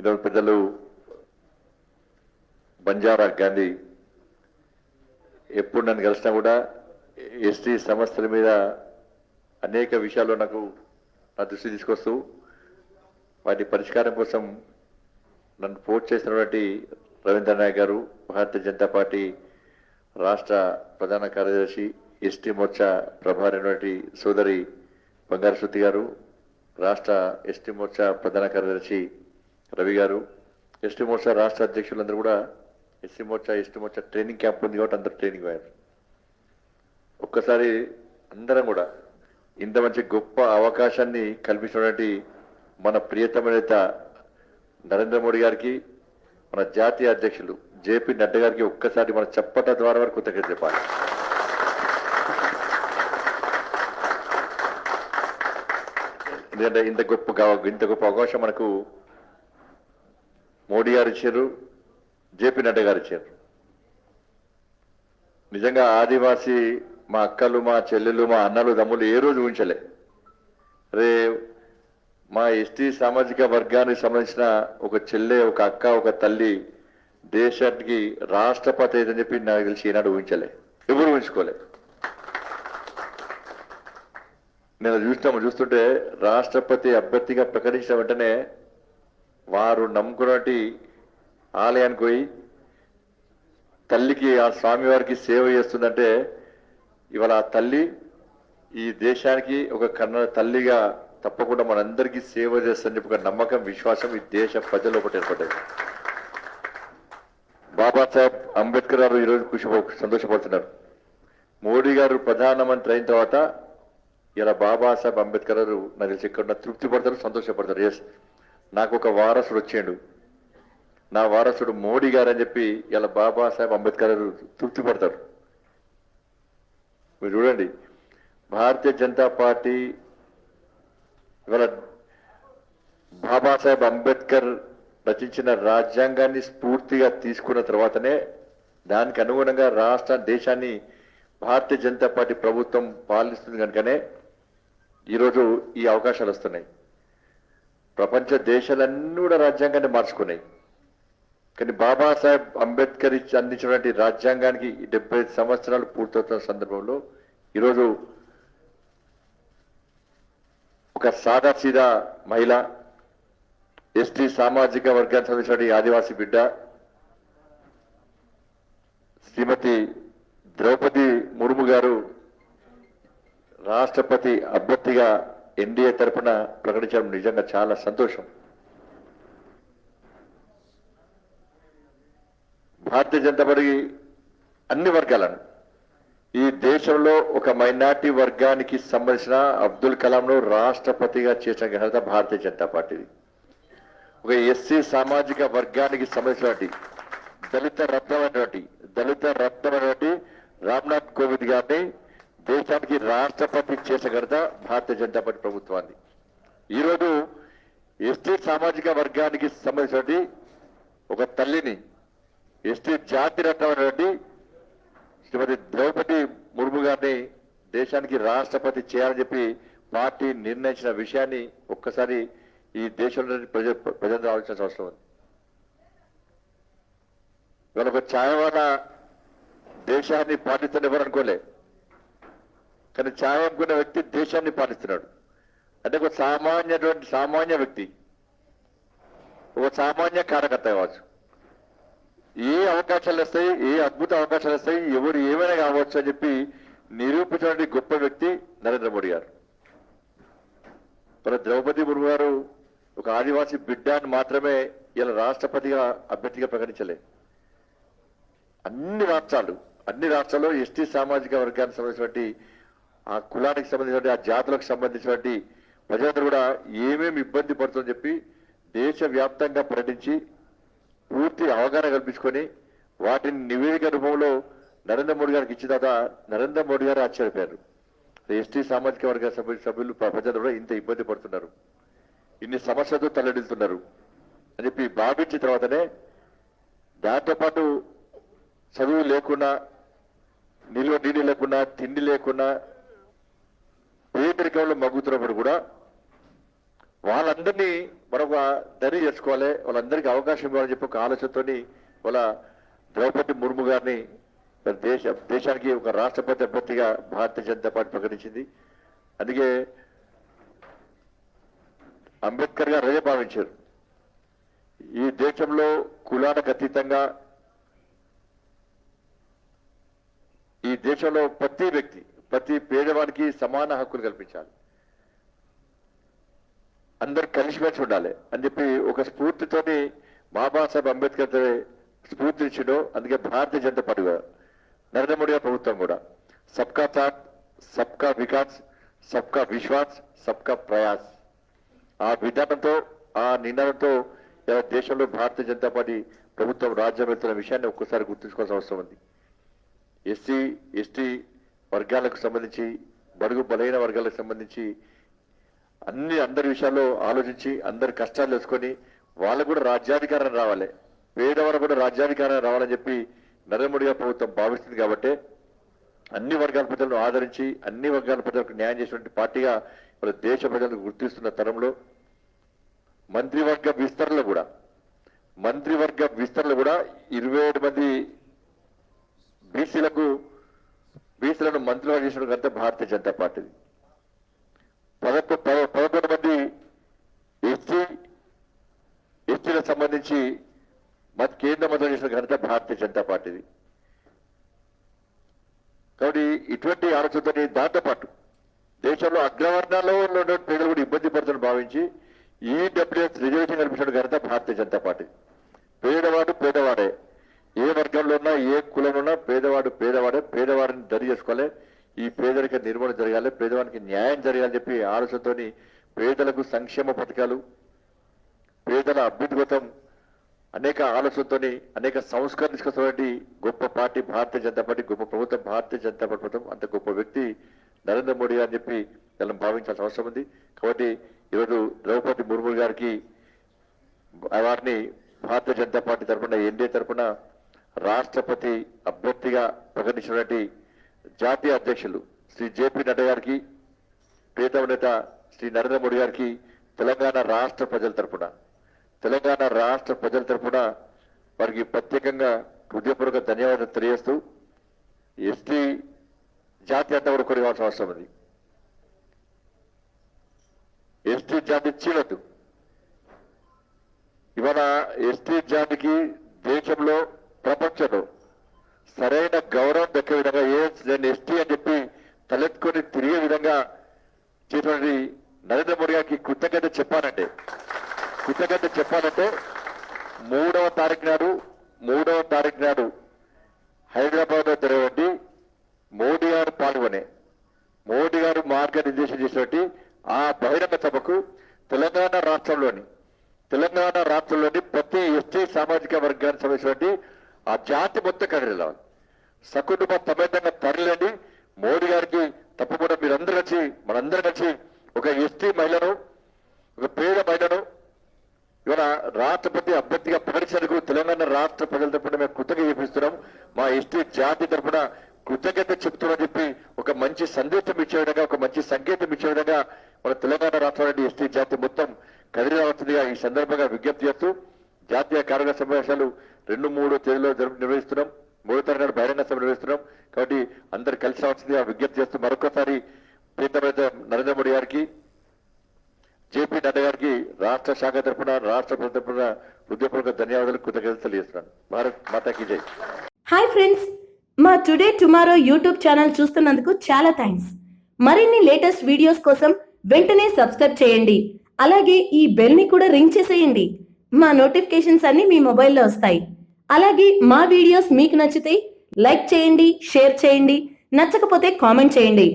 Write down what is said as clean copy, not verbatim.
ఈరోజు పెద్దలు బంజారా గాంధీ ఎప్పుడు నన్ను కలిసినా కూడా ఎస్టీ సమస్యల మీద అనేక విషయాల్లో నా దృష్టి తీసుకొస్తూ వాటి పరిష్కారం కోసం నన్ను పోస్ట్ చేసినటువంటి రవీంద్ర నాయక్ గారు, భారతీయ జనతా పార్టీ రాష్ట్ర ప్రధాన కార్యదర్శి, ఎస్టీ మోర్చా ప్రభారి సోదరి బంగారు శృతి గారు, రాష్ట్ర ఎస్టీ మోర్చా ప్రధాన కార్యదర్శి రవి గారు, ఎస్టీ మోర్చా రాష్ట్ర అధ్యక్షులందరూ కూడా ఎస్టీ మోర్చా ట్రైనింగ్ క్యాంప్ ఉంది కాబట్టి అందరూ ట్రైనింగ్ అయ్యారు. ఒక్కసారి అందరం కూడా ఇంత మంచి గొప్ప అవకాశాన్ని కల్పించినటువంటి మన ప్రియతమ నేత నరేంద్ర మోడీ గారికి, మన జాతీయ అధ్యక్షులు జేపీ నడ్డా గారికి ఒక్కసారి మన చప్పట ద్వారా వరకు కృతజ్ఞత చెప్పాలి. ఎందుకంటే ఇంత గొప్ప అవకాశం మనకు మోడీ గారు ఇచ్చారు, జేపీ నడ్డా గారు ఇచ్చారు. నిజంగా ఆదివాసీ మా అక్కలు, మా చెల్లెలు, మా అన్నలు, తమ్ముళ్ళు ఏ రోజు ఊహించలే రే మా ఎస్టీ సామాజిక వర్గానికి సంబంధించిన ఒక చెల్లె, ఒక అక్క, ఒక తల్లి దేశానికి రాష్ట్రపతి అని చెప్పి నాకు తెలిసి ఈనాడు ఊహించలే, ఎవరు ఊహించుకోలే. నేను చూస్తుంటే రాష్ట్రపతి అభ్యర్థిగా ప్రకటించిన వెంటనే వారు నమ్ముకున్నటి ఆలయానికి పోయి తల్లికి, ఆ స్వామివారికి సేవ చేస్తుందంటే ఇవాళ ఆ తల్లి ఈ దేశానికి ఒక కన్న తల్లిగా తప్పకుండా మనందరికీ సేవ చేస్తుందని చెప్పి ఒక నమ్మకం, విశ్వాసం ఈ దేశ ప్రజలు ఒకటి ఏర్పడ్డది. బాబాసాహెబ్ అంబేద్కర్ గారు ఈరోజు సంతోషపడుతున్నారు. మోడీ గారు ప్రధానమంత్రి అయిన తర్వాత ఇలా బాబాసాహెబ్ అంబేద్కర్ గారు నాకు తెలిసి ఇక్కడ తృప్తి పడతారు, సంతోషపడతారు. ఎస్, నాకు ఒక వారసుడు వచ్చాడు, నా వారసుడు మోడీ గారు అని చెప్పి ఇలా బాబాసాహెబ్ అంబేద్కర్ గారు తృప్తి పడతారు. మీరు చూడండి, భారతీయ జనతా పార్టీ ఇవాళ బాబాసాహెబ్ అంబేద్కర్ రచించిన రాజ్యాంగాన్ని స్ఫూర్తిగా తీసుకున్న తర్వాతనే దానికి అనుగుణంగా రాష్ట్ర దేశాన్ని భారతీయ జనతా పార్టీ ప్రభుత్వం పాలిస్తుంది కనుకనే ఈరోజు ఈ అవకాశాలు వస్తున్నాయి. ప్రపంచ దేశాలన్నీ కూడా రాజ్యాంగాన్ని మార్చుకున్నాయి. కానీ బాబాసాహెబ్ అంబేద్కర్ అందించినటువంటి రాజ్యాంగానికి 75 సంవత్సరాలు పూర్తవుతున్న సందర్భంలో ఈరోజు ఒక సాదాసీదా మహిళ, ఎస్టీ సామాజిక వర్గానికి సంబంధించిన ఆదివాసీ బిడ్డ శ్రీమతి ద్రౌపది ముర్ము గారు రాష్ట్రపతి అభ్యర్థిగా ఎన్డీఏ తరఫున ప్రకటించడం నిజంగా చాలా సంతోషం. భారతీయ జనతా పార్టీ అన్ని వర్గాలను, ఈ దేశంలో ఒక మైనార్టీ వర్గానికి సంబంధించిన అబ్దుల్ కలాంను రాష్ట్రపతిగా చేసిన ఘనత భారతీయ జనతా పార్టీది. ఒక ఎస్సీ సామాజిక వర్గానికి సంబంధించినటువంటి దళిత రత్నమైనటువంటి రామ్నాథ్ కోవింద్ గారిని దేశానికి రాష్ట్రపతి చేసిన ఘనత భారతీయ జనతా పార్టీ ప్రభుత్వాన్ని. ఈరోజు ఎస్టీ సామాజిక వర్గానికి సంబంధించినటువంటి ఒక తల్లిని, ఎస్టీ జాతి రత్నమైనటువంటి శ్రీమతి ద్రౌపది ముర్ము గారిని దేశానికి రాష్ట్రపతి చేయాలని చెప్పి పార్టీ నిర్ణయించిన విషయాన్ని ఒక్కసారి ఈ దేశంలోని ప్రజలు ఆలోచించాల్సిన అవసరం ఉంది. ఇవాళ ఒక ఛాయవాడ దేశాన్ని పాటిస్తాను ఎవరు అనుకోలే, కానీ ఛాయ అమ్ముకున్న వ్యక్తి దేశాన్ని పాటిస్తున్నాడు. అంటే ఒక సామాన్య వ్యక్తి, ఒక సామాన్య కార్యకర్త కావచ్చు. ఏ అవకాశాలు వస్తాయి, ఏ అద్భుత అవకాశాలు వస్తాయి, ఎవరు ఏమైనా కావచ్చు అని చెప్పి నిరూపించినటువంటి గొప్ప వ్యక్తి నరేంద్ర మోడీ గారు. మన ద్రౌపది ముర్ము గారు ఒక ఆదివాసీ బిడ్డని మాత్రమే ఇలా రాష్ట్రపతిగా అభ్యర్థిగా ప్రకటించలే. అన్ని రాష్ట్రాల్లో ఎస్టీ సామాజిక వర్గానికి సంబంధించినటువంటి ఆ కులానికి సంబంధించినటువంటి, ఆ జాతులకు సంబంధించినటువంటి ప్రజలందరూ కూడా ఏమేమి ఇబ్బంది పడుతుందని చెప్పి దేశవ్యాప్తంగా పర్యటించి పూర్తి అవగాహన కల్పించుకొని వాటిని నివేదిక రూపంలో నరేంద్ర మోడీ గారికి ఇచ్చిన తర్వాత నరేంద్ర మోడీ గారు ఆశ్చర్యపోయారు. ఎస్టీ సామాజిక వర్గ సభ్యులు ప్రజలు కూడా ఇంత ఇబ్బంది పడుతున్నారు, ఇన్ని సమస్యలతో తల్లడిల్లుతున్నారు అని చెప్పి భావించిన తర్వాతనే దాంతోపాటు చదువు లేకుండా, నీళ్ళు లేకుండా, తిండి లేకుండా పేదరికంలో మగ్గుతున్నప్పుడు కూడా వాళ్ళందరినీ మరొక దరి చేసుకోవాలి, వాళ్ళందరికీ అవకాశం ఇవ్వాలని చెప్పి ఒక ఆలోచనతోని వాళ్ళ ద్రౌపది ముర్ము గారిని దేశానికి ఒక రాష్ట్రపతి అభ్యర్థిగా భారతీయ జనతా పార్టీ ప్రకటించింది. అందుకే అంబేద్కర్ గారు అదే భావించారు, ఈ దేశంలో కులాలకు అతీతంగా ఈ దేశంలో ప్రతి వ్యక్తి, ప్రతి పేదవాడికి సమాన హక్కులు కల్పించాలి, అందరు కలిసిమెలిసి ఉండాలి అని చెప్పి ఒక స్ఫూర్తితోని బాబాసాహెబ్ అంబేద్కర్ స్ఫూర్తినిచ్చిండో. అందుకే భారతీయ జనతా పార్టీ నరేంద్ర మోడీ ప్రభుత్వం కూడా సబ్కా సాథ్, సబ్కా వికాస్, సబ్కా విశ్వాస్, సబ్కా ప్రయాస్ ఆ విధానంతో, ఆ నినాదంతో దేశంలో భారతీయ జనతా పార్టీ ప్రభుత్వం రాజ్యం వెళ్తున్న విషయాన్ని ఒక్కసారి గుర్తుంచుకోవాల్సిన అవసరం ఉంది. ఎస్సీ ఎస్టీ వర్గాలకు సంబంధించి, బడుగు బలైన వర్గాలకు సంబంధించి అందరి విషయాల్లో ఆలోచించి అందరి కష్టాలు తెలుసుకొని వాళ్ళకు కూడా రాజ్యాధికారం రావాలి, పేదవారు కూడా రాజ్యాధికారం రావాలని చెప్పి నరేంద్ర మోడీ గారి ప్రభుత్వం భావిస్తుంది. కాబట్టి అన్ని వర్గాల ప్రజలను ఆదరించి అన్ని వర్గాల ప్రజలకు న్యాయం చేసినటువంటి పార్టీగా మన దేశ ప్రజలకు గుర్తిస్తున్న తరంలో మంత్రివర్గ విస్తరణలో కూడా 27 మంది బీసీలను మంత్రులుగా చేసిన కంటే భారతీయ జనతా పార్టీది. 11 మంది ఎస్టీలకు సంబంధించి కేంద్ర మంత్రులు చేసిన ఘనత భారతీయ జనతా పార్టీది. కాబట్టి ఇటువంటి ఆలోచనతోని దాంతోపాటు దేశంలో అగ్రవర్ణాల్లో ఉన్న ప్రజలు కూడా ఇబ్బంది పడుతుందని భావించి ఈడబ్ల్యూఎస్ రిజర్వేషన్ కల్పించిన ఘనత భారతీయ జనతా పార్టీ. పేదవాడు పేదవాడే, ఏ వర్గంలో ఉన్నా ఏ కులంలో ఉన్నా పేదవాడు పేదవాడే, పేదవాడిని దరి చేసుకోవాలి, ఈ పేదరిక నిర్మూలన జరగాలి, పేదవానికి న్యాయం జరగాలని చెప్పి ఆలోచనతోని పేదలకు సంక్షేమ పథకాలు, పేదల అభివృద్ధి కోసం అనేక ఆలోచనతోని అనేక సంస్కరణ తీసుకొచ్చినటువంటి గొప్ప పార్టీ భారతీయ జనతా పార్టీ, గొప్ప ప్రభుత్వం భారతీయ జనతా పార్టీ ప్రభుత్వం. అంత గొప్ప వ్యక్తి నరేంద్ర మోడీ అని చెప్పి మనం భావించాల్సిన అవసరం ఉంది. కాబట్టి ఈరోజు ద్రౌపది ముర్ము గారికి వారిని భారతీయ జనతా పార్టీ తరఫున, ఎన్డీఏ తరఫున రాష్ట్రపతి అభ్యర్థిగా ప్రకటించినటువంటి జాతీయ అధ్యక్షులు శ్రీ జేపీ నడ్డా గారికి, ప్రియతమ నేత శ్రీ నరేంద్ర మోడీ గారికి తెలంగాణ రాష్ట్ర ప్రజల తరఫున వారికి ప్రత్యేకంగా హృదయపూర్వక ధన్యవాదాలు తెలియజేస్తూ ఎస్టీ జాతి అంతా కూడా కొనివాల్సిన అవసరం ఉంది. ఎస్టీ జాతి చీలద్దు. ఇవాళ ఎస్టీ జాతికి దేశంలో, ప్రపంచంలో సరైన గౌరవం దక్కే విధంగా నేను ఎస్టీ అని చెప్పి తలెత్తుకొని తిరిగే విధంగా చేసినటువంటి నరేంద్ర మోడీ గారికి కృతజ్ఞత చెప్పాలంటే 3వ తారీఖు నాడు హైదరాబాద్ లో జరిగినటువంటి మోడీ గారు మార్గనిర్దేశం చేసినటువంటి ఆ బహిరంగ సభకు తెలంగాణ రాష్ట్రంలోని ప్రతి ఎస్టీ సామాజిక వర్గానికి సంబంధించినటువంటి ఆ జాతి మొత్తం కదిలిరావాలి, సకుటుంబ సమేతంగా తరలిండి. మోడీ గారికి తప్పకుండా మనందరూ కలిసి ఒక ఎస్టీ మహిళను, ఒక పేద మహిళను ఇవాళ రాష్ట్రపతి అభ్యర్థిగా ప్రకటించేందుకు తెలంగాణ రాష్ట్ర ప్రజల తరఫున మేము కృతజ్ఞత చూపిస్తున్నాం. మా ఎస్టీ జాతి తరఫున కృతజ్ఞత చెప్తున్నామని చెప్పి ఒక మంచి సందేశం ఇచ్చే విధంగా, ఒక మంచి సంకేతం ఇచ్చే విధంగా మన తెలంగాణ రాష్ట్రంలోని ఎస్టీ జాతి మొత్తం కదిలి రావాల్సిందిగా ఈ సందర్భంగా విజ్ఞప్తి చేస్తూ జాతీయ కార్యవర్గ సమావేశాలు 2-3 తేదీలో నిర్వహిస్తున్నాం. 3వ తారీఖు నాడు బహిరంగ సభ నిర్వహిస్తున్నాం. కాబట్టి అందరు కలిసి రావాల్సిందిగా విజ్ఞప్తి చేస్తూ మరొకసారి ప్రియతమ నరేంద్ర మోడీ గారికి, జేపీ నడ్డా గారికి రాష్ట్ర శాఖ తరఫున, రాష్ట్ర ప్రభుత్వం తరఫున హృదయపూర్వక ధన్యవాదాలు, కృతజ్ఞతలు తెలియజేస్తున్నాను. భారత్ మాతాకి జై. హాయ్ ఫ్రెండ్స్, మా టుడే టుమారో యూట్యూబ్ ఛానల్ చూస్తున్నందుకు చాలా థ్యాంక్స్. మరిన్ని లేటెస్ట్ వీడియోస్ కోసం వెంటనే సబ్స్క్రైబ్ చేయండి. అలాగే ఈ బెల్ ని కూడా రింగ్ చేసేయండి. మా నోటిఫికేషన్స్ అన్ని మీ మొబైల్లో వస్తాయి. అలాగే మా వీడియోస్ మీకు నచ్చితే లైక్ చేయండి, షేర్ చేయండి, నచ్చకపోతే కామెంట్ చేయండి.